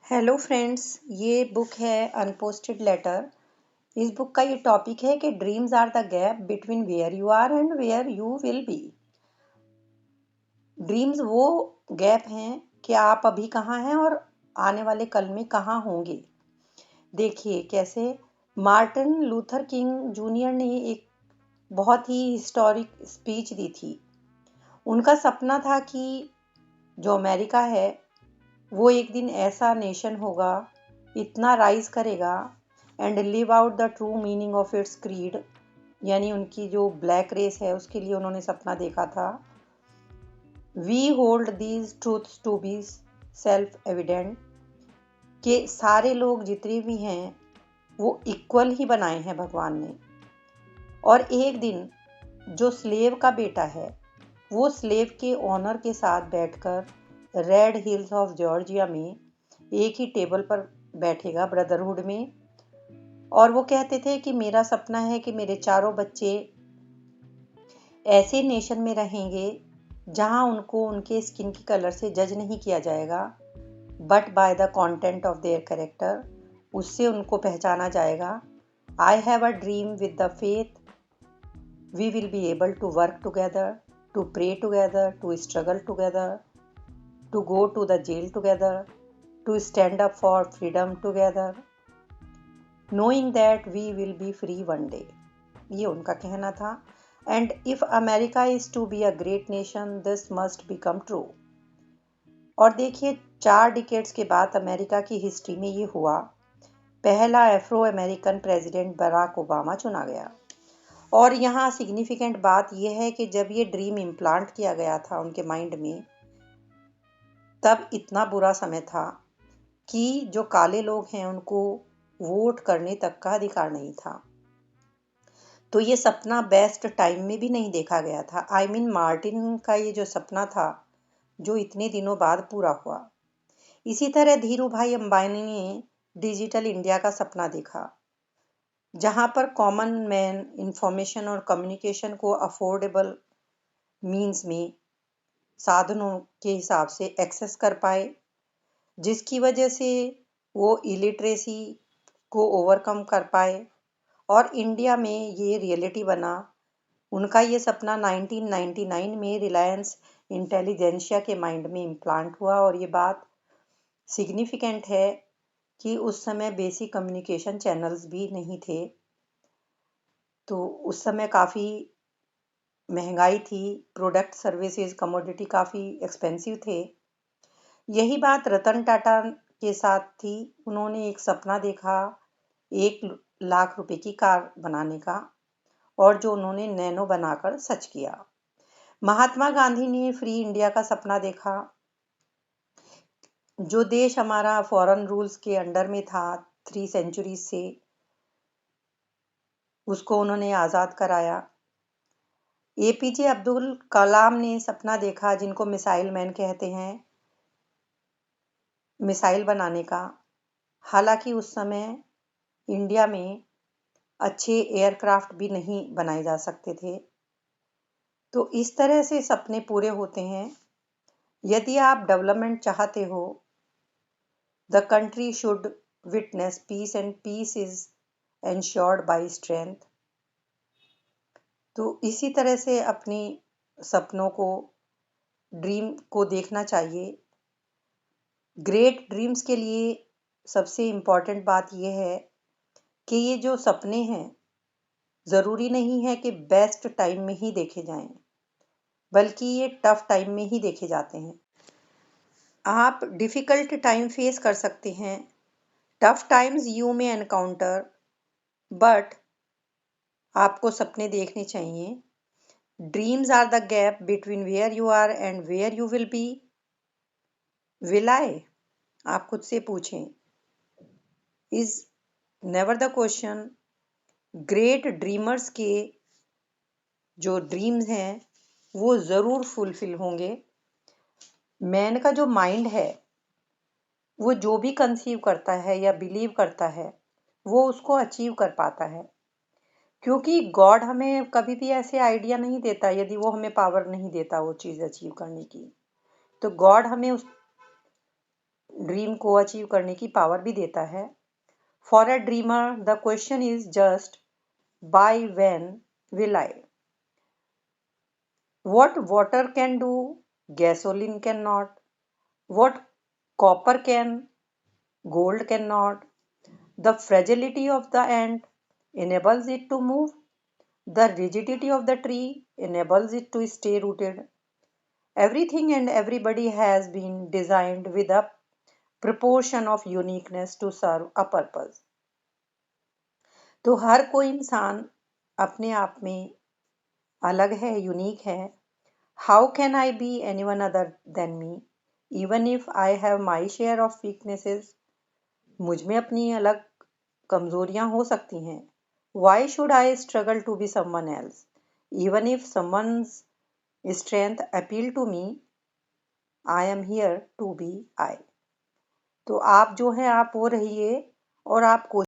Hello friends, ये book है unposted letter. इस बुक का ये टॉपिक है कि dreams are the gap between where you are and where you will be. Dreams वो गैप हैं कि आप अभी कहाँ हैं और आने वाले कल में कहाँ होंगे। देखिए कैसे मार्टिन लूथर किंग जूनियर ने एक बहुत ही हिस्टोरिक स्पीच दी थी। उनका सपना था कि जो अमेरिका है वो एक दिन ऐसा नेशन होगा, इतना राइज करेगा and live out the true meaning of its creed, यानी उनकी जो ब्लैक रेस है उसके लिए उन्होंने सपना देखा था। We hold these truths to be self evident, कि सारे लोग जितने भी हैं वो इक्वल ही बनाए हैं भगवान ने। और एक दिन जो स्लेव का बेटा है वो स्लेव के ऑनर के साथ बैठकर रेड हिल्स ऑफ जॉर्जिया में एक ही टेबल पर बैठेगा ब्रदरहुड में। और वो कहते थे कि मेरा सपना है कि मेरे चारों बच्चे ऐसे नेशन में रहेंगे जहां उनको उनके स्किन की कलर से जज नहीं किया जाएगा, but by the content of their character, उससे उनको पहचाना जाएगा। I have a dream with the faith we will be able to work together, to pray together, to struggle together, to go to the jail together, to stand up for freedom together, knowing that we will be free one day। ये उनका कहना था। And if America is to be a great nation, this must become true। और देखिए 4 decades के बाद America की history में ये हुआ, पहला Afro American president Barack Obama चुना गया। और यहाँ सिग्निफिकेंट बात यह है कि जब ये ड्रीम इम्प्लांट किया गया था उनके माइंड में, तब इतना बुरा समय था कि जो काले लोग हैं उनको वोट करने तक का अधिकार नहीं था। तो ये सपना बेस्ट टाइम में भी नहीं देखा गया था। मार्टिन का ये जो सपना था जो इतने दिनों बाद पूरा हुआ। इसी तरह धीरू भाई अंबानी ने डिजिटल इंडिया का सपना देखा, जहां पर कॉमन मैन इंफॉर्मेशन और कम्युनिकेशन को अफोर्डेबल मीन्स में साधनों के हिसाब से एक्सेस कर पाए, जिसकी वजह से वो इलिटरेसी को ओवरकम कर पाए और इंडिया में ये रियलिटी बना। उनका ये सपना 1999 में रिलायंस इंटेलिजेंशिया के माइंड में इम्प्लांट हुआ। और ये बात सिग्निफिकेंट है कि उस समय बेसिक कम्युनिकेशन चैनल्स भी नहीं थे, तो उस समय काफ़ी महंगाई थी, प्रोडक्ट सर्विसेज कमोडिटी काफ़ी एक्सपेंसिव थे। यही बात रतन टाटा के साथ थी। उन्होंने एक सपना देखा 1 लाख रुपए की कार बनाने का, और जो उन्होंने नैनो बनाकर सच किया। महात्मा गांधी ने फ्री इंडिया का सपना देखा। जो देश हमारा फॉरेन रूल्स के अंडर में था 3 सेंचुरी से, उसको उन्होंने आज़ाद कराया। एपीजे अब्दुल कलाम ने सपना देखा, जिनको मिसाइल मैन कहते हैं, मिसाइल बनाने का। हालांकि उस समय इंडिया में अच्छे एयरक्राफ्ट भी नहीं बनाए जा सकते थे। तो इस तरह से सपने पूरे होते हैं। यदि आप डेवलपमेंट चाहते हो, the country should witness peace and peace is ensured by strength. तो इसी तरह से अपनी सपनों को, ड्रीम को देखना चाहिए। ग्रेट ड्रीम्स के लिए सबसे इम्पॉर्टेंट बात यह है कि ये जो सपने हैं ज़रूरी नहीं है कि बेस्ट टाइम में ही देखे जाएं, बल्कि ये टफ टाइम में ही देखे जाते हैं। आप डिफ़िकल्ट टाइम फेस कर सकते हैं, टफ टाइम्स यू में एनकाउंटर, बट आपको सपने देखने चाहिए। Dreams are the gap between where you are and where you will be. Will I? आप खुद से पूछें। Is never the question. Great dreamers के जो ड्रीम्स हैं वो ज़रूर फुलफिल होंगे। मैन का जो माइंड है वो जो भी कंसीव करता है या बिलीव करता है वो उसको अचीव कर पाता है, क्योंकि गॉड हमें कभी भी ऐसे आइडिया नहीं देता यदि वो हमें पावर नहीं देता वो चीज़ अचीव करने की। तो गॉड हमें ड्रीम को अचीव करने की पावर भी देता है। For a dreamer the question is just by when will I. What water can do, gasoline cannot. What copper can, gold cannot. The fragility of the ant enables it to move. The rigidity of the tree enables it to stay rooted. Everything and everybody has been designed with a proportion of uniqueness to serve a purpose. तो हर कोई इंसान अपने आप में अलग है, unique है। How can I be anyone other than me? Even if I have my share of weaknesses. मुझ में अपनी अलग कमजोरियां हो सकती हैं। Why should I struggle to be someone else? Even if someone's strength appeal to me, I am here to be I. तो आप जो है आप वो रहिए और आप